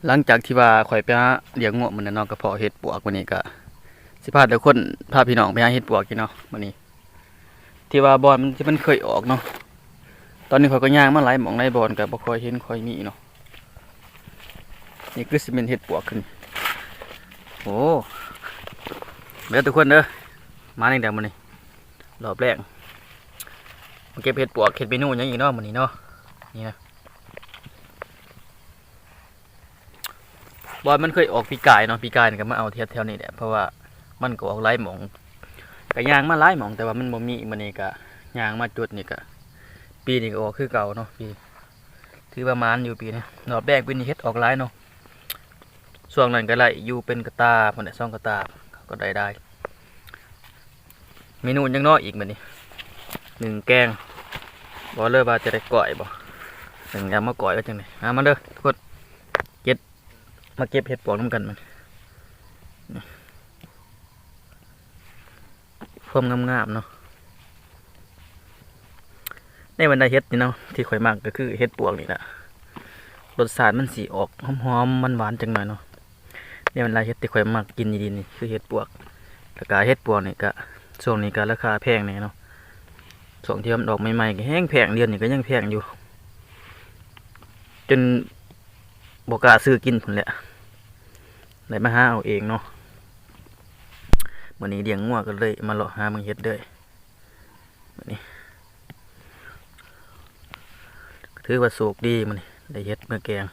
หลังจากที่ว่าข่อยไปหาเลี้ยงงัวมื้อนั้นเนาะก็เพาะเห็ดปวกมื้อนี้ก็สิพาทุกคนพาพี่น้องไปหาเห็ดปวกกินเนาะมื้อนี้ที่ว่าบอนมันที่มันเคยออกเนาะตอนนี้ข่อยก็ย่างมาหลายหม่องหลายบอนก็บ่ค่อยเห็นค่อยมีเนาะนี่คือสิเป็นเห็ดปวกขึ้นโอ้เด้อทุกคนเด้อมาจังได๋มื้อนี้รอบแรกมาเก็บเห็ดปวกเฮ็ดเมนูหยังอีกเนาะมื้อนี้เนาะนี่นะบอนมันเคยออกปีกายเนาะปีกายนี่ก็มาเอาเทียบแถวนี้แหละเพราะว่ามันก็ออกหลายหม่องก็ย่างมาหลายหม่องแต่ว่ามันบ่มีมื้อนี้ก็ย่างมาจุดนี่ก็ปีนี้ก็ออกคือเก่าเนาะปีถือประมาณอยู่ปีนี้รอบแรกปีนี้เฮ็ดออกหลายเนาะช่วงนั้นก็ไล่อยู่เป็นกระตาพุ่นน่ะ2กระตาก็ได้เมนูยังน้อยอีกมื้อนี้1แกงบ่เลยว่าจะได้ก้อยบ่1ยามมาก้อยว่าจังได๋มาเด้อทุกคนมาเก็บเห็ดปวกนำกันมันพร้อมงามๆเนาะในบรรดาเห็ดนี่เนาะที่ข่อยมักก็คือเห็ดปวกนี่แหละรสชาติมันสีออกหอมๆมันหวานจังหน่อยเนาะในบรรดาเห็ดที่ข่อยมักกินดีๆนี่คือเห็ดปวกราคาเห็ดปวกนี่ก็ช่วงนี้ก็ราคาแพงนี่เนาะช่วงที่มันออกใหม่ๆก็แห้งแพงเดือนนี่ก็ยังแพงอยู่จนบ่กล้าซื้อกินพุ่นแหละได้มาหาเอาเองเนาะวันนี้เลี้ยงงัวก็เลยมาเลาะหาเมืองเห็ดด้วยวันนี้ถือว่าโชคดีมันได้เห็ดเมื่อแกง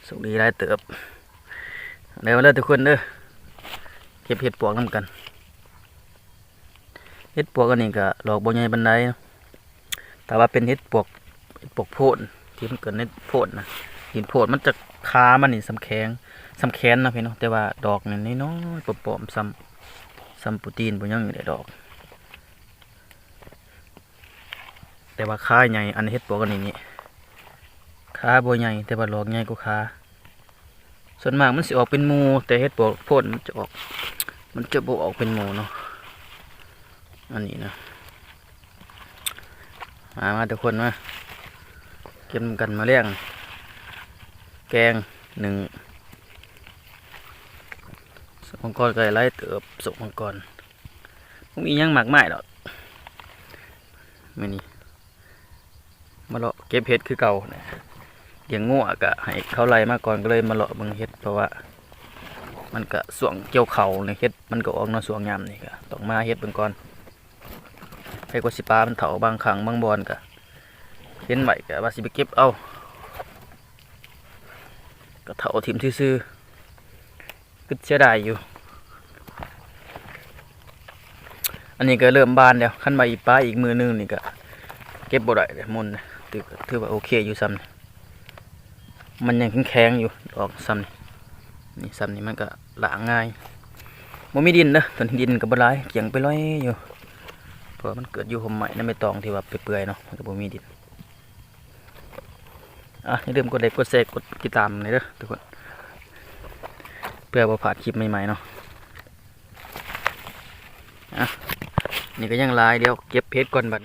โชคดีได้เติบเดี๋ยวมาเลยทุกคนเด้อเก็บเห็ดปวกนำกันเห็ดปวกอันนี้ก็หลอกบ่ใหญ่ปานใดแต่ว่าเป็นเห็ดปวกโพนที่มันเกิดในโพนนะหินโพนมันจะคามันนี่สำแขนนะพี่เนาะแต่ว่าดอกนี่น้อยๆปอมๆซ้ำโปรตีนบ่ยังอยู่ได้ดอกแต่ว่าขาใหญ่อันเห็ดปวกอันนี้นี่ขาบ่ใหญ่แต่ว่าดอกใหญ่กว่าขาส่วนมากมันสิออกเป็นหมู่แต่เห็ดปวกโพนมันจะบ่ออกเป็นหมู่เนาะอันนี้นะมาทุกคนมาเก็บกันมาเลี้ยงแกง1สุกมังกรไก่ไล่เติบสุกมังกรผมมียังหมักไม้หรอกไม่นี่มาเลาะเก็บเห็ดคือเก่าเนี่ยเลี้ยงงัวกะให้เขาไล่มาก่อนก็เลยมาเลาะเบิ่งเห็ดเพราะว่ามันก็ส่วงเกี่ยวเข่าเนี่ยเห็ดมันก็ออกเนาะส่วงยามนี่ก็ต้องมาเห็ดเบิ่งก่อนให้กว่าสิปลามันเถาบางครั้งบางบอนก็เห็นไหวก็ว่าสิไปเก็บเอาก็เถาถิ่มซื่อๆก็เสียดายอยู่อันนี้ก็เริ่มบานแล้วขั้นใบอีปลาอีกมือนึงนี่ก็เก็บบ่ได้เลยมุนถือว่าโอเคอยู่ซ้ำมันยังแข็งๆอยู่ออกซ้ำนี่ซ้ำนี่มันก็หลางง่ายบ่มีดินเด้อตอนดินก็บ่หลายเกี่ยงไปลอยอยู่เพราะมันเกิดอยู่ห่มใหม่นั่นไม่ตองที่ว่าเปื่อยๆเนาะมันก็บ่มีดินอย่าลืมกดไลค์กดแชร์กดติดตามเลยเด้อทุกคนเพื่อบ่พลาดคลิปใหม่ๆเนาะนี่ก็ยังหลายเดี๋ยวเก็บเพชรก่อนบัด